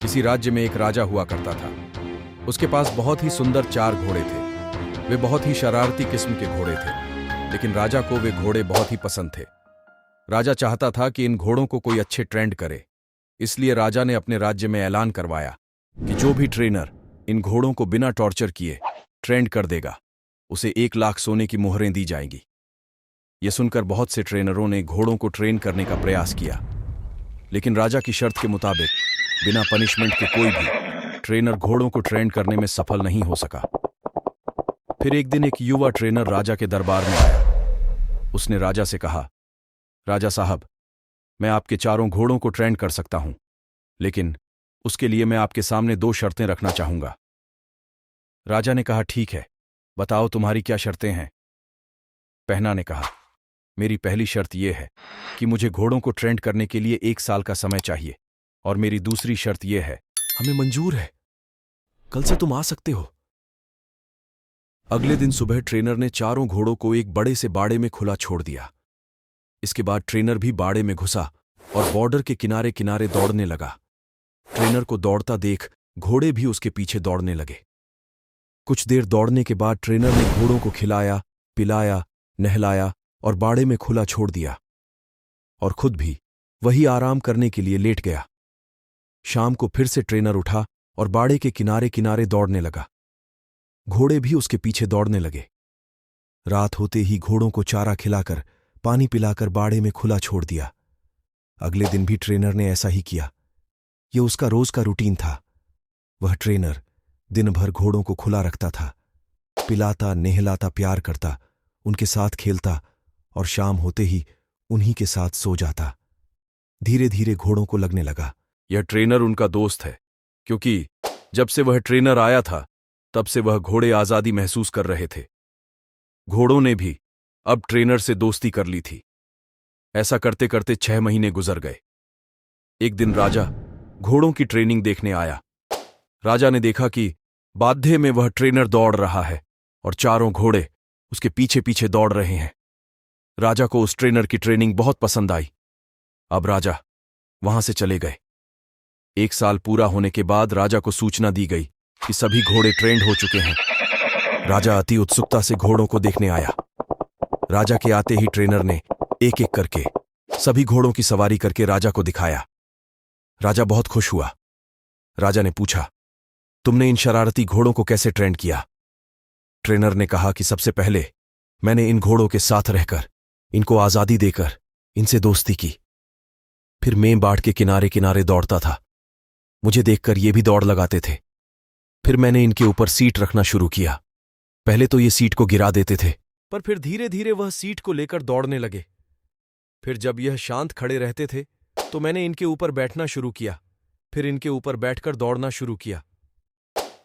किसी राज्य में एक राजा हुआ करता था। उसके पास बहुत ही सुंदर 4 घोड़े थे। वे बहुत ही शरारती किस्म के घोड़े थे, लेकिन राजा को वे घोड़े बहुत ही पसंद थे। राजा चाहता था कि इन घोड़ों को कोई अच्छे ट्रेंड करे, इसलिए राजा ने अपने राज्य में ऐलान करवाया कि जो भी ट्रेनर इन घोड़ों को बिना टॉर्चर किए ट्रेंड कर देगा, उसे 1 लाख सोने की मोहरें दी जाएंगी। यह सुनकर बहुत से ट्रेनरों ने घोड़ों को ट्रेन करने का प्रयास किया, लेकिन राजा की शर्त के मुताबिक बिना पनिशमेंट के कोई भी ट्रेनर घोड़ों को ट्रेन करने में सफल नहीं हो सका। फिर एक दिन एक युवा ट्रेनर राजा के दरबार में आया। उसने राजा से कहा, राजा साहब, मैं आपके 4 घोड़ों को ट्रेन कर सकता हूं, लेकिन उसके लिए मैं आपके सामने 2 शर्तें रखना चाहूंगा। राजा ने कहा, ठीक है, बताओ तुम्हारी क्या शर्तें हैं। पहना ने कहा, मेरी पहली शर्त यह है कि मुझे घोड़ों को ट्रेंड करने के लिए 1 साल का समय चाहिए, और मेरी दूसरी शर्त यह है, हमें मंजूर है, कल से तुम आ सकते हो। अगले दिन सुबह ट्रेनर ने 4 घोड़ों को एक बड़े से बाड़े में खुला छोड़ दिया। इसके बाद ट्रेनर भी बाड़े में घुसा और बॉर्डर के किनारे किनारे दौड़ने लगा। ट्रेनर को दौड़ता देख घोड़े भी उसके पीछे दौड़ने लगे। कुछ देर दौड़ने के बाद ट्रेनर ने घोड़ों को खिलाया, पिलाया, नहलाया और बाड़े में खुला छोड़ दिया, और खुद भी वही आराम करने के लिए लेट गया। शाम को फिर से ट्रेनर उठा और बाड़े के किनारे किनारे दौड़ने लगा। घोड़े भी उसके पीछे दौड़ने लगे। रात होते ही घोड़ों को चारा खिलाकर, पानी पिलाकर बाड़े में खुला छोड़ दिया। अगले दिन भी ट्रेनर ने ऐसा ही किया। यह उसका रोज का रूटीन था। वह ट्रेनर दिन भर घोड़ों को खुला रखता था, पिलाता, नहलाता, प्यार करता, उनके साथ खेलता और शाम होते ही उन्हीं के साथ सो जाता। धीरे धीरे घोड़ों को लगने लगा, यह ट्रेनर उनका दोस्त है, क्योंकि जब से वह ट्रेनर आया था तब से वह घोड़े आजादी महसूस कर रहे थे। घोड़ों ने भी अब ट्रेनर से दोस्ती कर ली थी। ऐसा करते करते 6 महीने गुजर गए। एक दिन राजा घोड़ों की ट्रेनिंग देखने आया। राजा ने देखा कि बाध्ये में वह ट्रेनर दौड़ रहा है और 4 घोड़े उसके पीछे पीछे दौड़ रहे हैं। राजा को उस ट्रेनर की ट्रेनिंग बहुत पसंद आई। अब राजा वहां से चले गए। 1 साल पूरा होने के बाद राजा को सूचना दी गई कि सभी घोड़े ट्रेंड हो चुके हैं। राजा अति उत्सुकता से घोड़ों को देखने आया। राजा के आते ही ट्रेनर ने एक एक करके सभी घोड़ों की सवारी करके राजा को दिखाया। राजा बहुत खुश हुआ। राजा ने पूछा, तुमने इन शरारती घोड़ों को कैसे ट्रेंड किया? ट्रेनर ने कहा कि सबसे पहले मैंने इन घोड़ों के साथ रहकर, इनको आजादी देकर इनसे दोस्ती की। फिर मैं बाढ़ के किनारे किनारे दौड़ता था। मुझे देखकर ये भी दौड़ लगाते थे। फिर मैंने इनके ऊपर सीट रखना शुरू किया। पहले तो ये सीट को गिरा देते थे, पर फिर धीरे धीरे वह सीट को लेकर दौड़ने लगे। फिर जब यह शांत खड़े रहते थे तो मैंने इनके ऊपर बैठना शुरू किया। फिर इनके ऊपर बैठकर दौड़ना शुरू किया।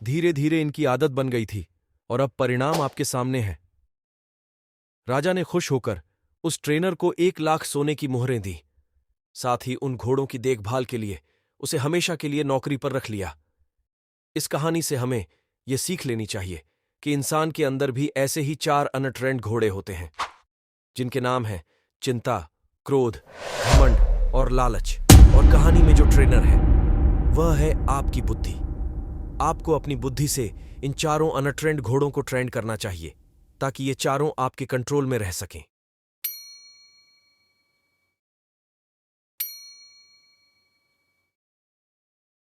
धीरे धीरे इनकी आदत बन गई थी और अब परिणाम आपके सामने है। राजा ने खुश होकर उस ट्रेनर को 1 लाख सोने की मोहरें दी। साथ ही उन घोड़ों की देखभाल के लिए उसे हमेशा के लिए नौकरी पर रख लिया। इस कहानी से हमें यह सीख लेनी चाहिए कि इंसान के अंदर भी ऐसे ही 4 अनट्रेंड घोड़े होते हैं, जिनके नाम हैं चिंता, क्रोध, घमंड और लालच। और कहानी में जो ट्रेनर है वह है आपकी बुद्धि। आपको अपनी बुद्धि से इन 4 अनट्रेंड घोड़ों को ट्रेंड करना चाहिए, ताकि ये 4 आपके कंट्रोल में रह सकें।